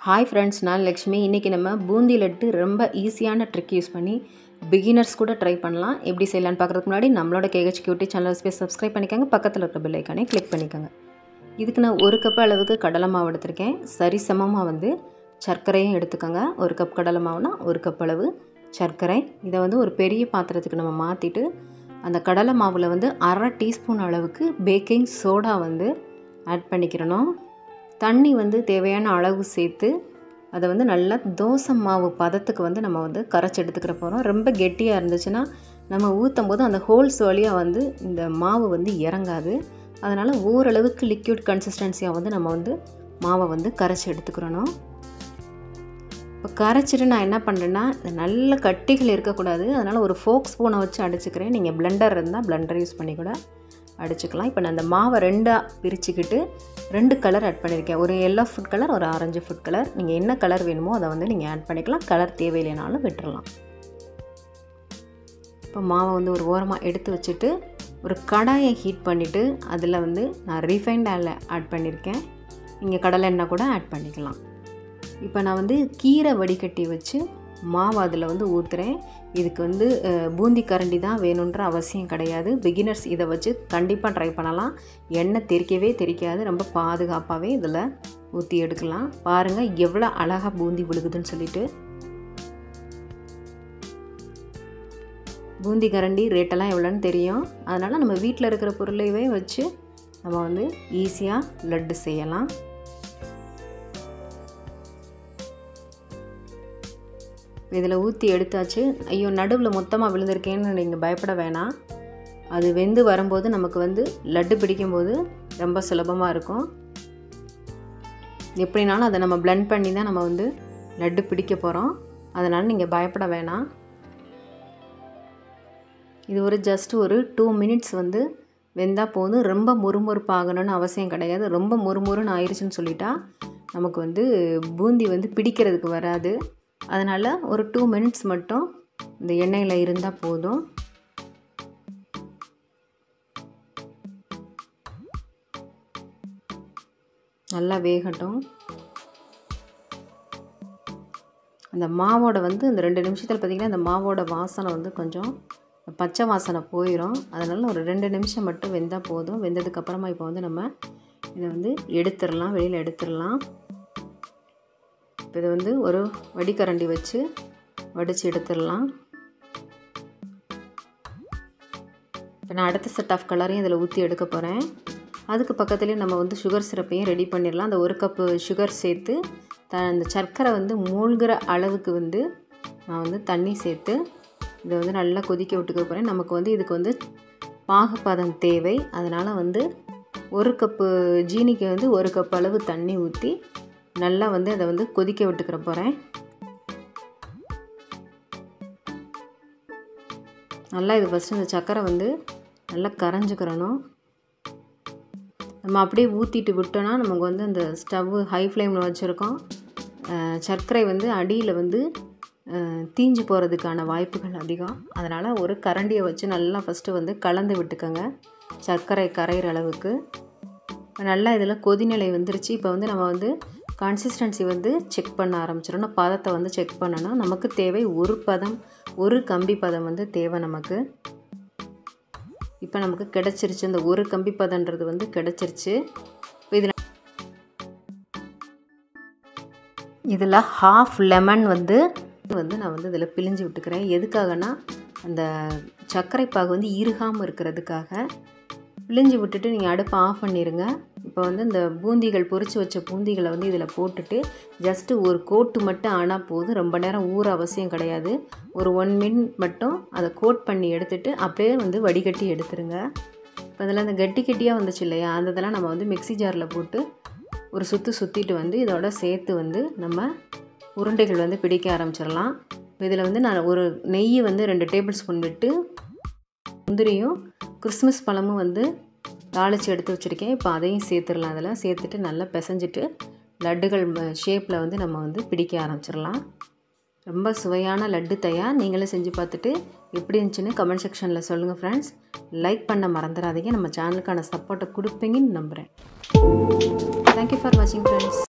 hi friends நான் லக்ஷ்மி இன்னைக்கு நம்ம பூந்தி லட்டு ரொம்ப ஈஸியான ட்ரிக் யூஸ் பண்ணி பிகினர்ஸ் கூட ட்ரை பண்ணலாம் எப்படி செய்யலாம்னு பார்க்கிறதுக்கு முன்னாடி நம்மளோட கேஹெச் கியூட்டி சேனலை சப்ஸ்கிரைப் பண்ணிக்கங்க பக்கத்துல இருக்க பெல் ஐகானை கிளிக் பண்ணிக்கங்க இதுக்கு நான் 1 கப் அளவுக்கு கடலை மாவு எடுத்துர்க்கேன் சரிசமமா வந்து சர்க்கரையும் எடுத்துக்கங்க 1 கப் கடலை மாவுனா 1 கப் அளவு சர்க்கரை இத வந்து ஒரு பெரிய பாத்திரத்துக்கு நம்ம மாத்திட்டு அந்த கடலை மாவுல வந்து 1/2 டீஸ்பூன் அளவுக்கு பேக்கிங் சோடா வந்து ஆட் பண்ணிக்கிறணும் தண்ணி வந்து தேவையான அளவு சேர்த்து அத வந்து நல்லா தோசை மாவு பதத்துக்கு வந்து நம்ம வந்து கரைச்சு எடுத்துக்கற போறோம் ரொம்ப கெட்டியா இருந்துச்சுனா நம்ம ஊத்தும்போது அந்த ஹோல்ஸ் வழியா வந்து இந்த மாவு வந்து இறங்காது அதனால ஓரளவுக்கு லிக்விட் கன்சிஸ்டன்சியா வந்து நம்ம வந்து மாவை வந்து கரைச்சு எடுத்துக்கறணும் இப்ப கரைச்சிட்டு நான் என்ன பண்றேன்னா நல்ல கட்டிகள் இருக்க கூடாது அதனால ஒரு ஃபோக் ஸ்பூனை வச்சு அடிச்சுக்கிறேன் நீங்க பிளெண்டர் இருந்தா பிளெண்டர் யூஸ் பண்ணி கூட அடிச்சுக்கலாம் இப்போ நான் அந்த மாவை ரெண்டா பிரிச்சிக்கிட்டு ரெண்டு கலர் ஆட் பண்ணிருக்கேன் ஒரு yellow food color ஒரு orange food color நீங்க என்ன கலர் வேணுமோ அத வந்து நீங்க ஆட் பண்ணிக்கலாம் கலர் தேவையில்லைனாலும் விட்டுறலாம் இப்போ மாவை வந்து ஒரு ஓரமா எடுத்து வச்சிட்டு ஒரு கடாயை ஹீட் பண்ணிட்டு அதுல வந்து நான் refined oil ஆட் பண்ணிருக்கேன் நீங்க கடலை எண்ணெய் கூட ஆட் பண்ணிக்கலாம் இப்போ நான் வந்து கீரை வடிகட்டி வச்சு மாவு அதுல வந்து ஊத்துறேன் இதுக்கு வந்து பூந்தி கரண்டி தான் வேணும்ன்ற அவசியம் கிடையாது பிகினர்ஸ் இத வச்சு கண்டிப்பா ட்ரை பண்ணலாம் எண்ணெய் தெறிக்கவே தெறிக்காது ரொம்ப பாதுகாப்பாவே இதல ஊத்தி எடுக்கலாம் பாருங்க எவ்வளவு அழகா பூந்தி விழுகுதுன்னு சொல்லிட்டு பூந்தி கரண்டி ரேட் எல்லாம் எவ்வளவுன்னு தெரியும் அதனால நம்ம வீட்ல இருக்கிற பொருளையே வச்சு நம்ம வந்து ஈஸியா லட்டு செய்யலாம் இதல ஊத்தி எடுத்தாச்சு ஐயோ நடுவுல மொத்தமா விழுந்திருக்கேன்னு நீங்க பயப்பட வேணாம் அது வெந்து வரும்போது நமக்கு வந்து லட்டு பிடிக்கும்போது ரொம்ப சுலபமா இருக்கும் எப்படினாலும் அத நம்ம blend பண்ணி தான் நம்ம வந்து லட்டு பிடிக்க போறோம் அதனால நீங்க பயப்பட வேணாம் இது ஒரு ஜஸ்ட் ஒரு 2 minutes வந்து வெந்தா போதும் ரொம்ப முறுமுறுப்பு ஆகணும்னு அவசியம் கிடையாது ரொம்ப முறுமுறுன்னு ஆயிருச்சுன்னு சொல்லிட்டா நமக்கு வந்து பூந்தி வந்து பிடிக்கிறதுக்கு வராது அதனால ஒரு 2 minutes மட்டும் இந்த எண்ணெயில இருந்தா போதும் நல்லா வேகட்டும் அந்த மாவோட வந்து இந்த 2 நிமிஷத்துல பாத்தீங்கன்னா அந்த மாவோட வாசனை வந்து கொஞ்சம் பச்சை வாசனை போயிடும் அதனால ஒரு 2 நிமிஷம் மட்டும் வெந்தா போதும் வெந்ததுக்கு அப்புறமா இப்போ வந்து நம்ம இத வந்து எடுத்துறலாம் வெளியில எடுத்துறலாம் இத வந்து ஒரு வடிகரண்டி வச்சு வடிச்சு எடுத்துறலாம் இப்போ நான் அடுத்த செட் ஆஃப் கலரையும் இதல ஊத்தி எடுக்க போறேன் அதுக்கு பக்கத்துலயே நம்ம வந்து sugar syrup-ஐயும் ரெடி பண்ணிரலாம் அந்த 1 கப் sugar சேர்த்து அந்த சர்க்கரை வந்து மூழ்குற அளவுக்கு வந்து நான் வந்து தண்ணி சேர்த்து இத வந்து நல்லா கொதிக்க விட்டுக்க போறேன் நமக்கு வந்து இதுக்கு வந்து பாகுபதம் தேவை அதனால வந்து 1 கப் ஜீனிக்கு வந்து 1 கப் அளவு தண்ணி ஊத்தி நல்லா வந்து அத வந்து கொதிக்க விட்டுக்கற போறேன் நல்லா இது ஃபர்ஸ்ட் இந்த சக்கரை வந்து நல்லா கரஞ்சுக்கறணும் நம்ம அப்படியே ஊத்திட்டு விட்டோம்னா நமக்கு வந்து அந்த ஸ்டவ் ஹை ஃப்ளேம்ல வச்சிருக்கோம் சர்க்கரை வந்து அடியில வந்து தீஞ்சு போறதுக்கான வாய்ப்புகள் அதிகம் அதனால ஒரு கரண்டியை வச்சு நல்லா ஃபர்ஸ்ட் வந்து கலந்து விட்டுக்கங்க சர்க்கரை கரையிற அளவுக்கு நல்லா இதல கொதிநிலை வந்துருச்சு இப்போ வந்து நம்ம வந்து கன்சிஸ்டன்சி வந்து செக் பண்ண ஆரம்பிச்சறோம் பதத்தை வந்து செக் பண்ணனும் நமக்கு தேவை ஒரு பதம் ஒரு கம்பி பதம் வந்து தேவை நமக்கு இப்போ நமக்கு கிடைச்சிருச்சு அந்த ஒரு கம்பி பதம்ன்றது வந்து கிடைச்சிருச்சு இதுல half lemon வந்து நான் வந்து இதல பிழிஞ்சு விட்டுக்கறேன் எதுக்காகனா அந்த சர்க்கரை பாகு வந்து இறுகாம இருக்குிறதுக்காக பிழிஞ்சு விட்டுட்டு நீங்க அடுப்பை ஆஃப் பண்ணிருங்க இப்போ வந்து இந்த பூந்திகள் பொரிச்சு வச்ச பூந்திகளை வந்து இதல போட்டுட்டு ஜஸ்ட் ஒரு கோட் மட்டும் ஆனா போதும் ரொம்ப நேரம் ஊற அவசியம் கிடையாது ஒரு 1 minute மட்டும் அத கோட் பண்ணி எடுத்துட்டு அப்படியே வந்து வடிகட்டி எடுத்துருங்க இப்போ அதல அந்த கட்டி கட்டியா வந்துச்சு இல்லையா அதெல்லாம் நம்ம வந்து மிக்ஸி ஜார்ல போட்டு ஒரு சுத்து சுத்திட்டு வந்து இதோட சேர்த்து வந்து நம்ம உருண்டைகள் வந்து பிடிக்க ஆரம்பிச்சிரலாம் இதல வந்து நான் ஒரு நெய் வந்து 2 டேபிள்ஸ்பூன் விட்டு முந்திரியும் கிறிஸ்மஸ் பழமும் வந்து தாளிச்சு எடுத்து வச்சிருக்கேன் இப்போ அதையும் சேர்த்துறலாம் அதல சேர்த்துட்டு நல்லா பிசைஞ்சிட்டு லட்டுகள் ஷேப்ல வந்து நம்ம வந்து பிடிக்க ஆரம்பிச்சிரலாம் ரொம்ப சுவையான லட்டு தயார் நீங்களே செஞ்சு பார்த்துட்டு எப்படி இருந்துச்சுன்னு கமெண்ட் செக்ஷன்ல சொல்லுங்க फ्रेंड्स லைக் பண்ண மறந்துடாதீங்க நம்ம சேனலுக்கான சப்போர்ட் கொடுப்பீங்கன்னு நம்புறேன் Thank you for watching friends